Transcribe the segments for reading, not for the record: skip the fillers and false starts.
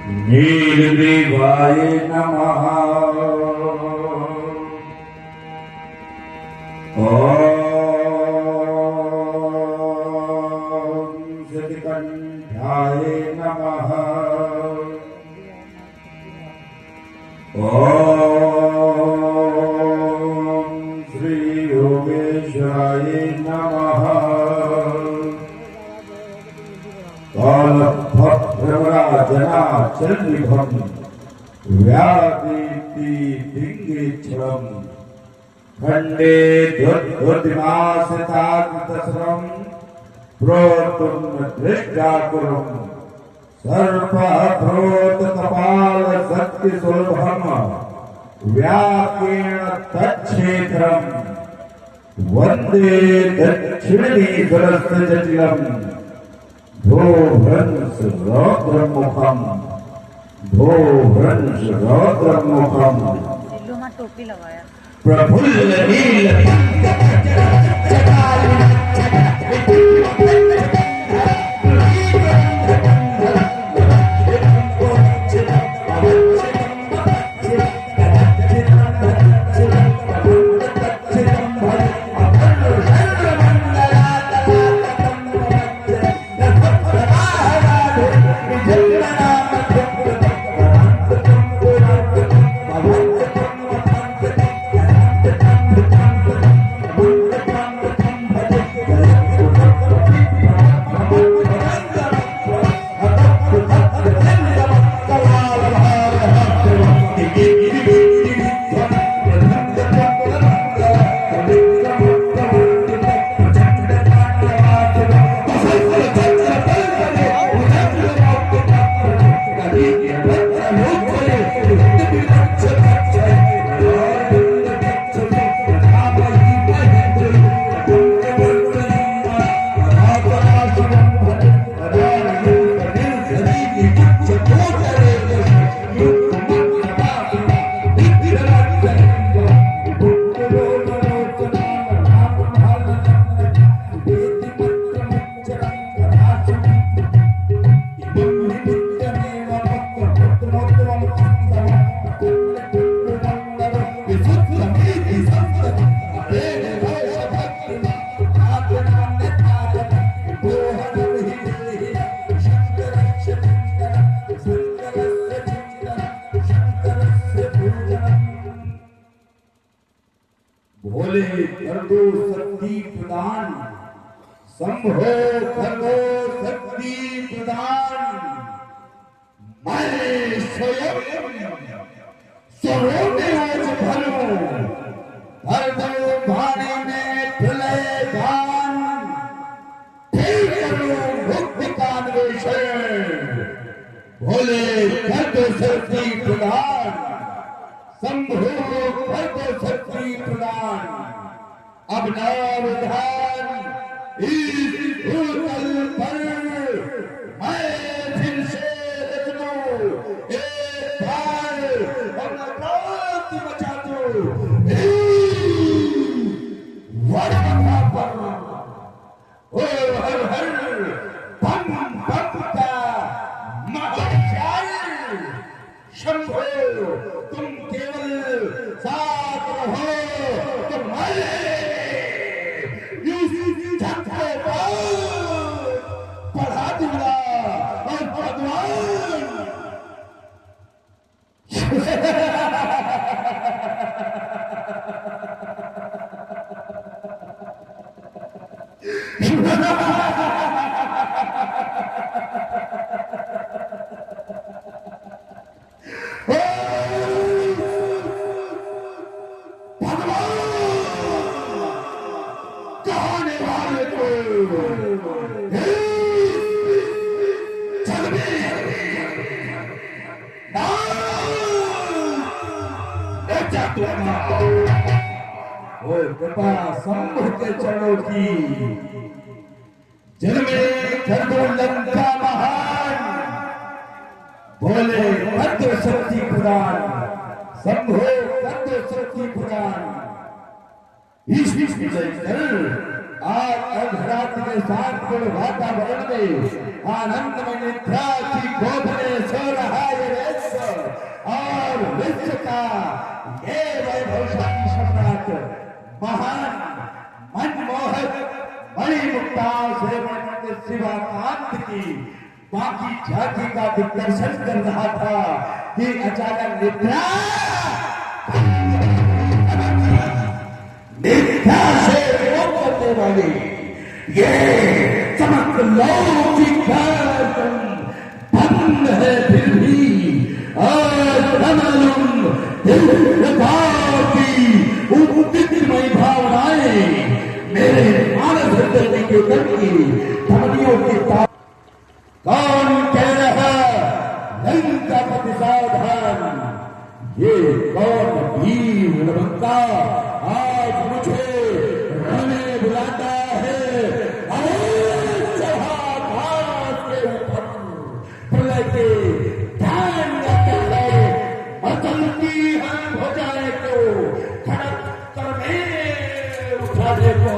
नीलग्रीवाय नमः। ॐ श्रीकण्ठाय नमः। ॐ श्री योगेशाय नमः। कालभद्रवराजनाचलनिभं व्यादीप्तिदिङ्गेच्छलं खण्डे दुर्दिमासिताकृतस्रं प्रोतुं दृष्टाकुरं सर्पप्रोतकपालशक्तिसुलभं व्याकेण तच्छेत्रं वन्दे दक्षिणीश्वरस्य जटिलम् भोभ्रंश रौद्रमुखम भोभ्रंश रौद्रमुखम टोपी लगाया प्रफुल्ल नील भोले कर दो शक्ति प्रदान संभो कर दो शक्ति प्रदान मैं स्वयं सरोने आज भरो भर दो भाने में फुले भान फिर करो मुक्ति का अन्वेषण भोले कर दो शक्ति प्रदान संभो कर दो शक्ति प्रदान अब नवधान इस भूतल पर मैं फिर से रचनो एक बार अपना क्रांति मचा दो वरना पर ओ हर हर पम पम का महाकाल शंभो तुम केवल साथ रहो तो मैं पढ़ा दूंगा और भगवान कृपा संभव के चरणों की जन्मे खरगो लंका महान बोले भद्र शक्ति प्रदान संभो भद्र शक्ति प्रदान इस विजय कर आज अर्धरात्रि के शांत वातावरण में आनंद में निद्रा की गोद में सो रहा है महान मनमोहक बड़ी मुमताज हेमंत शिवाकांत की बाकी झांकी का दिग्दर्शन कर रहा था कि अचानक निद्रा से वो करने वाली ये चमक लो की गर्दन बंद है फिर भी और मालूम दिल की उद्दिष्टमय भावनाएं मेरे मानस हृदय के उतर की धमनियों की कौन कह रहा लंका पति सावधान ये कौन वीर रणबंका आज मुझे रहने बुलाता है अरे चढ़ा घाट के ऊपर प्रलय के ध्यान रखता है मचल की हम हो जाए तो खड़क करने उठाने को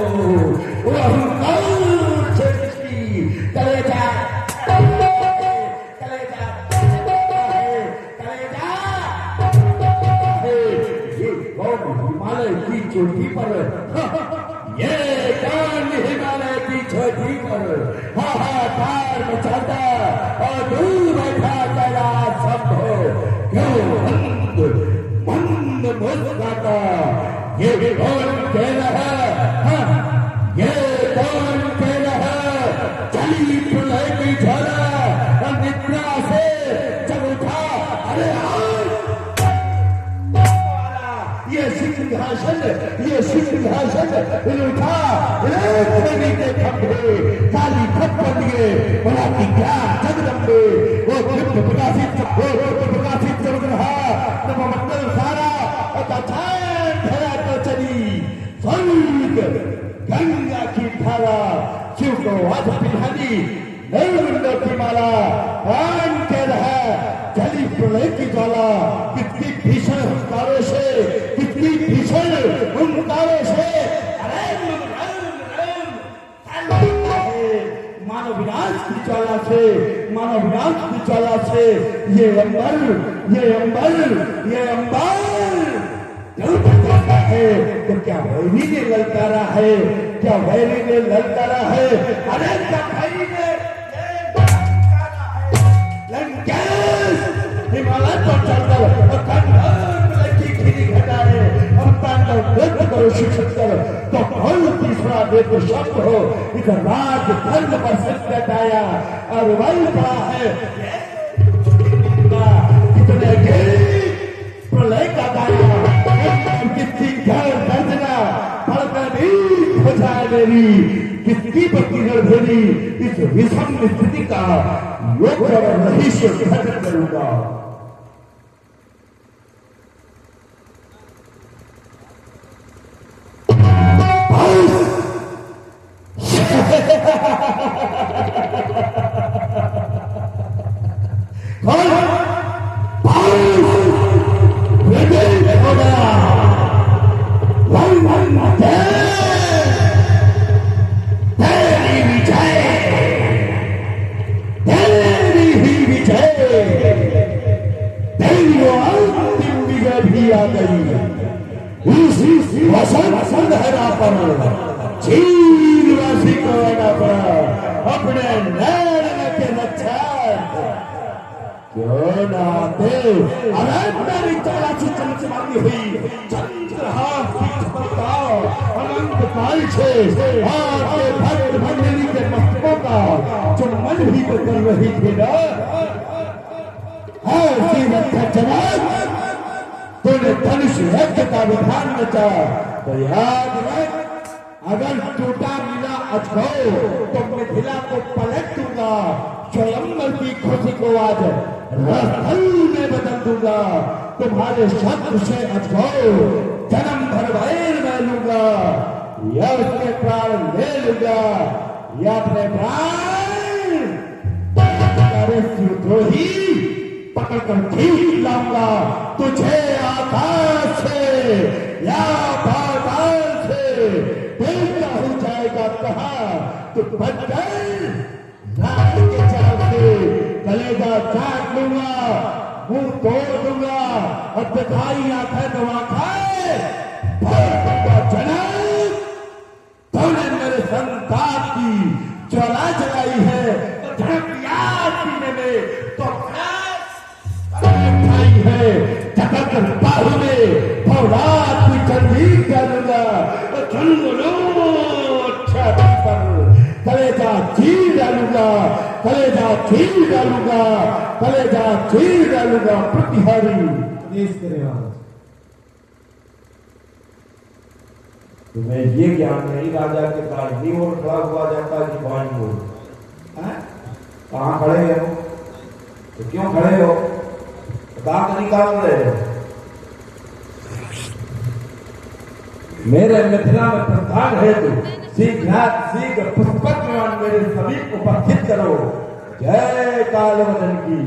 वो अहंकार से इसकी कलेजा हिमालय की चोटी पर ये कौन हिमालय की चोटी पर हाहाकार मचाता और दूर बैठा कैलाश शंभो क्यों मंद मुस्कुराता ये कौन कह रहा ये कौन कह रहा चली प्रलय की ज्वाला निद्रा से जब उठा अरे ये सिंहासन उठा के खंभे काली खप्पर दिए बड़ा की क्या जगदम्बे वो प्रकाशित चल रहा मंगल सारा धरा तो चली स्वर्ग गंगा की धारा शिव को आज पिघानी नैमुंडों की माला प्राण कह रहा जली प्रलय की ज्वाला कितनी भीषण हुंकारों से कितनी भीषण हुंकारों से मानव विनाश की ज्वाला से मानव विनाश की ज्वाला से ये अंबर है तो क्या वैरी ने ललकारा है क्या वैरी ने ललकारा है अरे क्या वैरी ने हिमालय पर चलकर की खीरी घटाए और तांडव नृत्य करो शिक्षक कर तो कौन तीसरा वेद शब्द हो इधर राज धर्म पर संकट आया और वही पड़ा है इतने प्रलय का गाया कितनी घर दर्जना पढ़कर भी हो जाए मेरी कितनी बकीर भेदी इस विषम स्थिति का योग और रहस्य घटन करूंगा अपने नैन के रक्षा क्यों ना दे मेरी चौरासी चमचमाती हुई चंद्रहास पीठ पर ताव अनंत काल से आपके भक्त मंडली के मस्तकों का जो मन भी तो कर रही थी ना ऐसी रक्षा जवाब तूने धनुष यज्ञ का विधान रचा तो याद रख अगर टूटा मिला अछो तो मिथिला को पलट दूंगा स्वयंवर की खुशी को आज रस्थल में बदल दूंगा तुम्हारे शत्रु से अछो जन्म भर वैर मैं लूंगा या उसके प्राण ले लूंगा या अपने प्राण द्रोही पकड़कर ठीक लाऊंगा तुझे आकाश से या पाताल से देखना हो जाएगा कहा तो बचकर रात के चाव से कलेजा चाट लूंगा मुंह तोड़ दूंगा और दिखाई आंखें दवा खाए जनाब, तूने मेरे संतान की ज्वाला जलाई है, तो धर्म याद पीने में तो उठाई है, जगत बाहु में फौलाद की जंजीर डालूंगा, छाती पर कलेजा चीर डालूंगा, कलेजा चीर डालूंगा, कलेजा चीर डालूंगा। प्रतिहारी तुम्हें ये ज्ञान नहीं राजा के दाहिनी ओर खड़ा हुआ जाता है कि बाईं ओर? कहाँ खड़े हो? तो क्यों खड़े हो? दांत निकाल रहे हो? मेरे मिथिला में प्रधान है तू, शीघ्र पुष्पक मेरे सभी उपस्थित करो। जय काल वदन की।